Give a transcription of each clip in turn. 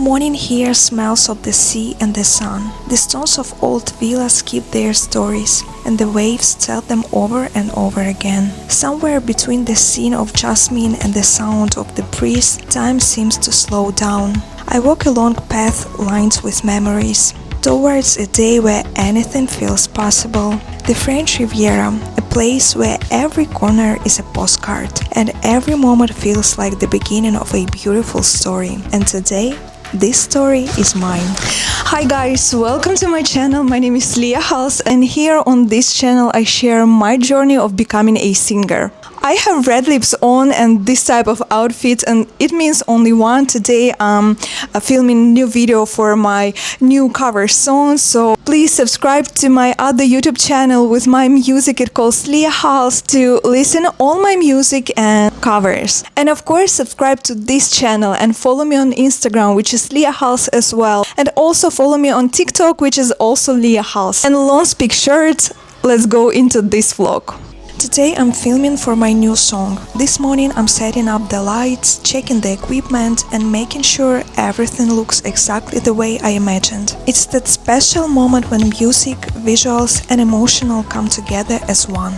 Morning here smells of the sea and the sun. The stones of old villas keep their stories, and the waves tell them over and over again. Somewhere between the scene of jasmine and the sound of the breeze, time seems to slow down. I walk along path lined with memories, towards a day where anything feels possible. The French Riviera, a place where every corner is a postcard, and every moment feels like the beginning of a beautiful story. And today, this story is mine. Hi guys, welcome to my channel. My name is Hals, and here on this channel I share my journey of becoming a singer. I have red lips on and this type of outfit, and it means only one. Today I'm filming new video for my new cover song, so please subscribe to my other YouTube channel with my music. It calls Hals, to listen all my music and covers. And of course subscribe to this channel and follow me on Instagram, which is Hals as well, and also follow me on TikTok, which is also Hals. And long speak short, let's go into this vlog. Today I'm filming for my new song. This morning I'm setting up the lights, checking the equipment and making sure everything looks exactly the way I imagined. It's that special moment when music, visuals and emotional come together as one.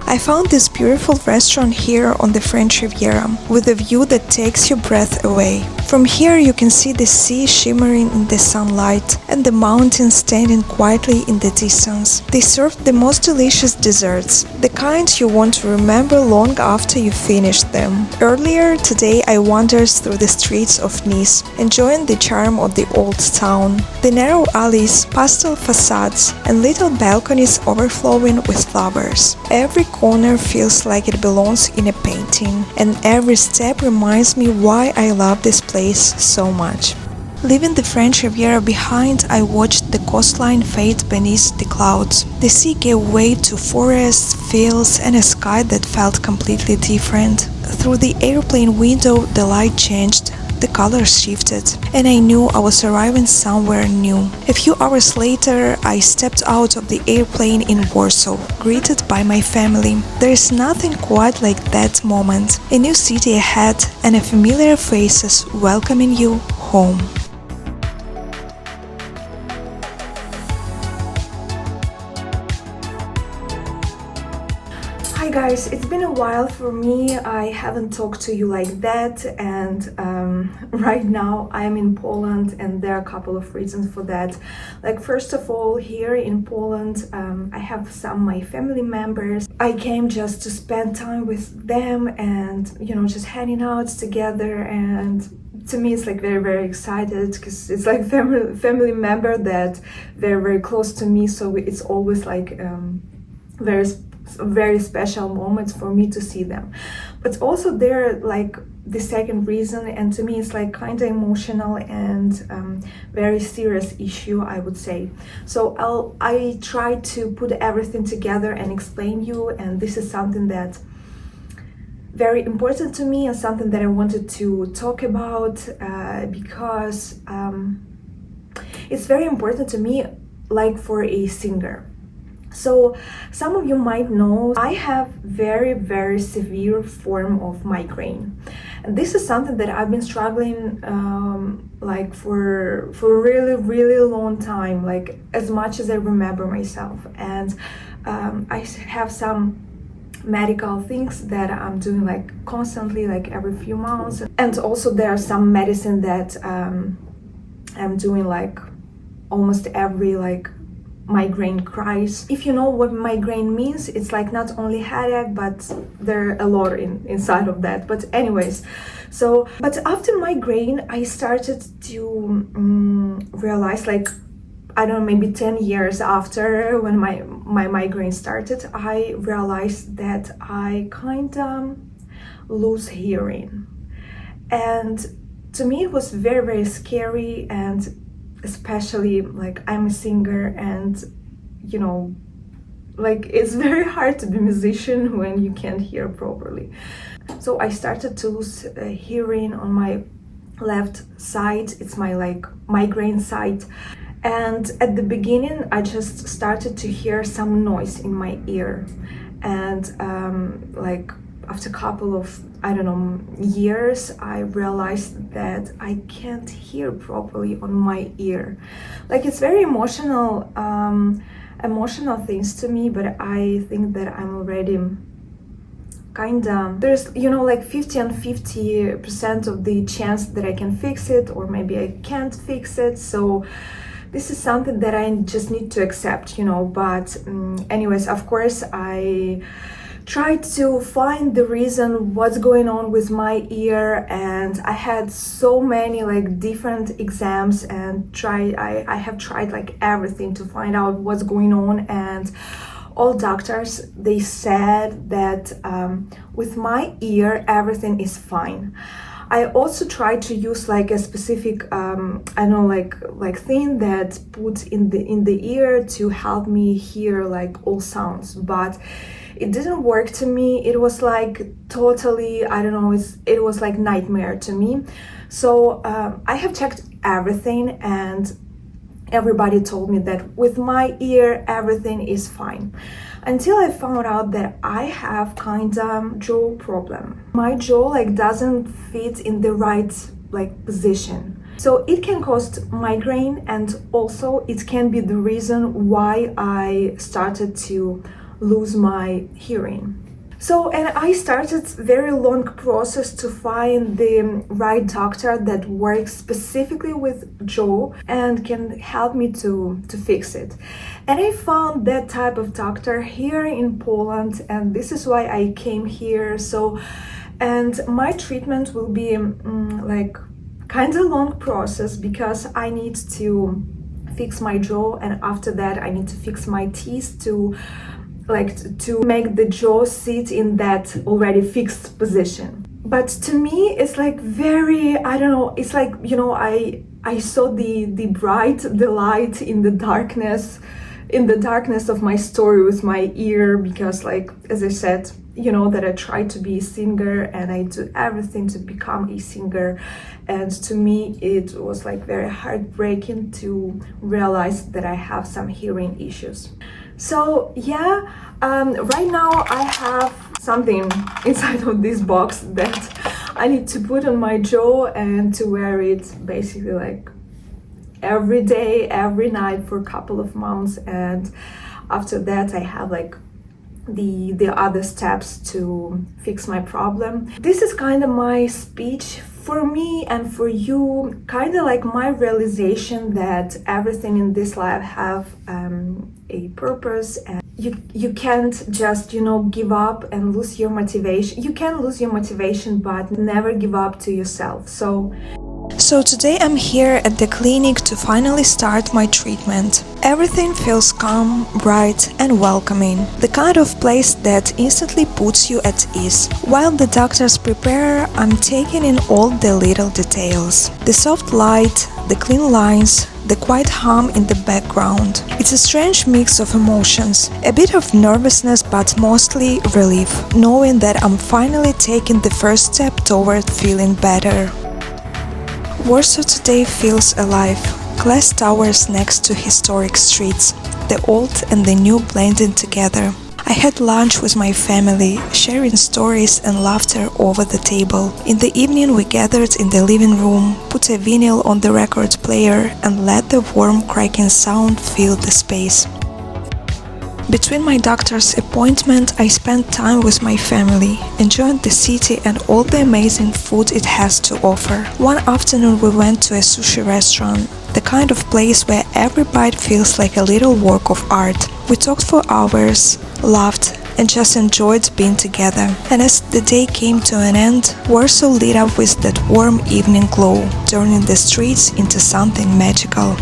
I found this beautiful restaurant here on the French Riviera, with a view that takes your breath away. From here you can see the sea shimmering in the sunlight and the mountains standing quietly in the distance. They serve the most delicious desserts, the kind you want to remember long after you finish them. Earlier today I wandered through the streets of Nice, enjoying the charm of the old town. The narrow alleys, pastel facades and little balconies overflowing with flowers. Every corner feels like it belongs in a painting, and every step reminds me why I love this place so much. Leaving the French Riviera behind, I watched the coastline fade beneath the clouds. The sea gave way to forests, fields and a sky that felt completely different. Through the airplane window the light changed, the colors shifted, and I knew I was arriving somewhere new. A few hours later, I stepped out of the airplane in Warsaw, greeted by my family. There is nothing quite like that moment. A new city ahead and a familiar faces welcoming you home. Hi guys, it's been a while for me. I haven't talked to you like that, and right now I'm in Poland, and there are a couple of reasons for that. Like, first of all, here in Poland I have some of my family members. I came just to spend time with them and, you know, just hanging out together, and to me it's like very excited because it's like family member that they're very close to me, so it's always like very special moments for me to see them. But also they're like the second reason, and to me it's like kind of emotional and very serious issue, I would say. So I try to put everything together and explain you, and this is something that very important to me and something that I wanted to talk about because it's very important to me, like for a singer. So some of you might know I have very severe form of migraine, and this is something that I've been struggling like for really long time, like as much as I remember myself. And I have some medical things that I'm doing like constantly, like every few months, and also there are some medicine that I'm doing like almost every like migraine cries. If you know what migraine means, it's like not only headache, but there are a lot inside of that. But anyways, so but after migraine I started to realize, like, I don't know, maybe 10 years after when my migraine started, I realized that I kind of lose hearing, and to me it was very scary. And especially like I'm a singer, and you know, like it's very hard to be a musician when you can't hear properly. So I started to lose hearing on my left side. It's my like migraine side. And at the beginning I just started to hear some noise in my ear, and like after a couple of I don't know, years, I realized that I can't hear properly on my ear. Like, it's very emotional things to me, but I think that I'm already there's, you know, like 50 and 50% of the chance that I can fix it, or maybe I can't fix it. So this is something that I just need to accept, you know. But anyways, of course, I tried to find the reason what's going on with my ear, and I had so many like different exams, and I have tried like everything to find out what's going on. And all doctors, they said that with my ear everything is fine. I also tried to use like a specific I don't know, like thing that put in the ear to help me hear like all sounds, but it didn't work to me. It was like totally, I don't know, it was like nightmare to me. So I have checked everything, and everybody told me that with my ear everything is fine, until I found out that I have kind of jaw problem. My jaw like doesn't fit in the right like position, so it can cause migraine, and also it can be the reason why I started to lose my hearing. So, and I started very long process to find the right doctor that works specifically with jaw and can help me to fix it. And I found that type of doctor here in Poland, and this is why I came here. So, and my treatment will be like kind of long process, because I need to fix my jaw, and after that I need to fix my teeth to make the jaw sit in that already fixed position. But to me it's like very, I don't know, it's like, you know, I saw the light in the darkness of my story with my ear, because like, as I said, you know, that I try to be a singer and I do everything to become a singer, and to me it was like very heartbreaking to realize that I have some hearing issues. So yeah, right now I have something inside of this box that I need to put on my jaw and to wear it basically like every day, every night for a couple of months, and after that I have like the other steps to fix my problem. This is kind of my speech for me and for you, kind of like my realization that everything in this life have a purpose, and you can't just, you know, give up and lose your motivation. You can lose your motivation, but never give up to yourself. So today I'm here at the clinic to finally start my treatment. Everything feels calm, bright and welcoming. The kind of place that instantly puts you at ease. While the doctors prepare, I'm taking in all the little details. The soft light, the clean lines, the quiet hum in the background. It's a strange mix of emotions, a bit of nervousness, but mostly relief, knowing that I'm finally taking the first step toward feeling better. Warsaw today feels alive. Glass towers next to historic streets, the old and the new blending together. I had lunch with my family, sharing stories and laughter over the table. In the evening we gathered in the living room, put a vinyl on the record player and let the warm cracking sound fill the space. Between my doctor's appointment, I spent time with my family, enjoying the city and all the amazing food it has to offer. One afternoon we went to a sushi restaurant, the kind of place where every bite feels like a little work of art. We talked for hours, laughed, and just enjoyed being together. And as the day came to an end, Warsaw lit up with that warm evening glow, turning the streets into something magical.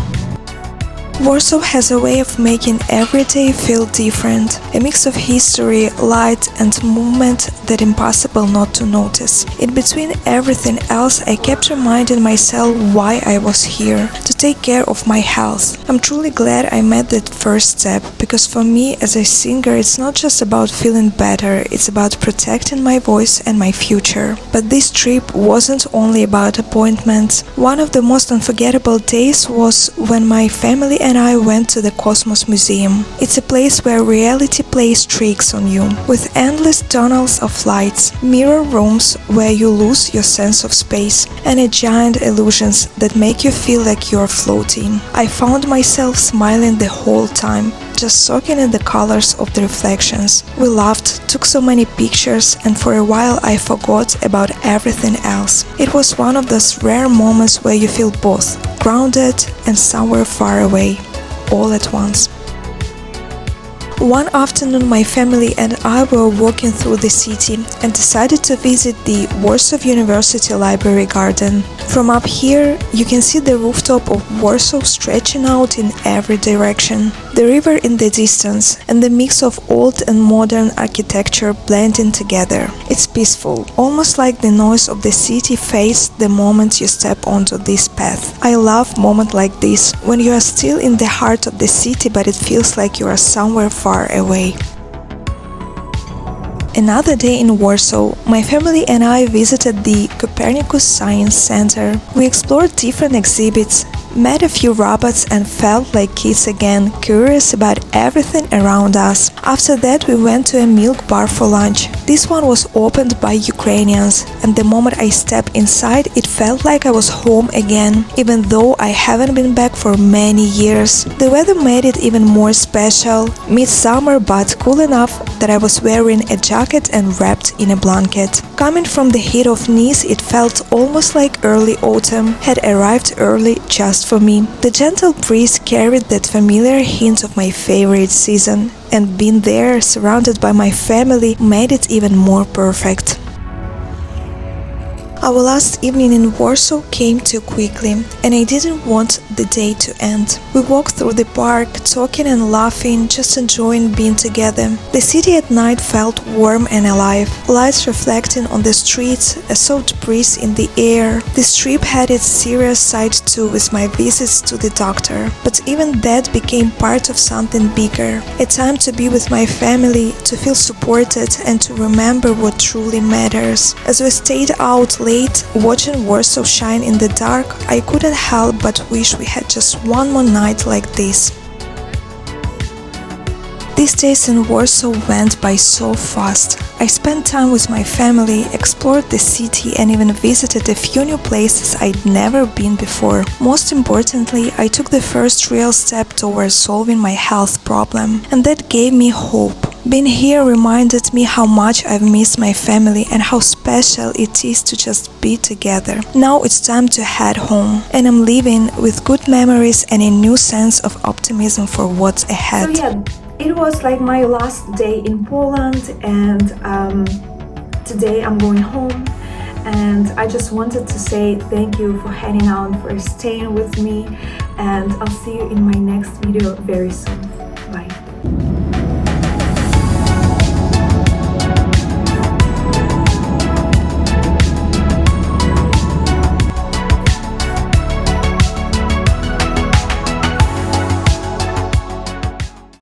Warsaw has a way of making every day feel different, a mix of history, light and movement that impossible not to notice. In between everything else, I kept reminding myself why I was here, to take care of my health. I'm truly glad I made that first step, because for me as a singer it's not just about feeling better, it's about protecting my voice and my future. But this trip wasn't only about appointments. One of the most unforgettable days was when my family and and I went to the Cosmos Museum. It's a place where reality plays tricks on you, with endless tunnels of lights, mirror rooms where you lose your sense of space, and giant illusions that make you feel like you're floating. I found myself smiling the whole time, just soaking in the colors of the reflections. We laughed, took so many pictures, and for a while I forgot about everything else. It was one of those rare moments where you feel both grounded and somewhere far away, all at once. One afternoon my family and I were walking through the city and decided to visit the Warsaw University Library Garden. From up here, you can see the rooftop of Warsaw stretching out in every direction, the river in the distance, and the mix of old and modern architecture blending together. It's peaceful, almost like the noise of the city fades the moment you step onto this path. I love moments like this, when you are still in the heart of the city but it feels like you are somewhere far away. Another day in Warsaw, my family and I visited the Copernicus Science Centre. We explored different exhibits, met a few robots and felt like kids again, curious about everything around us. After that we went to a milk bar for lunch. This one was opened by Ukrainians, and the moment I stepped inside it felt like I was home again, even though I haven't been back for many years. The weather made it even more special, midsummer but cool enough that I was wearing a jacket and wrapped in a blanket. Coming from the heat of Nice, it felt almost like early autumn had arrived early just for me. The gentle breeze carried that familiar hint of my favorite season, and being there surrounded by my family made it even more perfect. Our last evening in Warsaw came too quickly, and I didn't want the day to end. We walked through the park, talking and laughing, just enjoying being together. The city at night felt warm and alive, lights reflecting on the streets, a soft breeze in the air. This trip had its serious side too, with my visits to the doctor, but even that became part of something bigger. A time to be with my family, to feel supported, and to remember what truly matters. As we stayed out late, watching Warsaw shine in the dark, I couldn't help but wish we had just one more night like this. These days in Warsaw went by so fast. I spent time with my family, explored the city, and even visited a few new places I'd never been before. Most importantly, I took the first real step towards solving my health problem, and that gave me hope. Being here reminded me how much I've missed my family and how special it is to just be together. Now it's time to head home, and I'm leaving with good memories and a new sense of optimism for what's ahead. So yeah, it was like my last day in Poland, and today I'm going home. And I just wanted to say thank you for hanging out, for staying with me, and I'll see you in my next video very soon.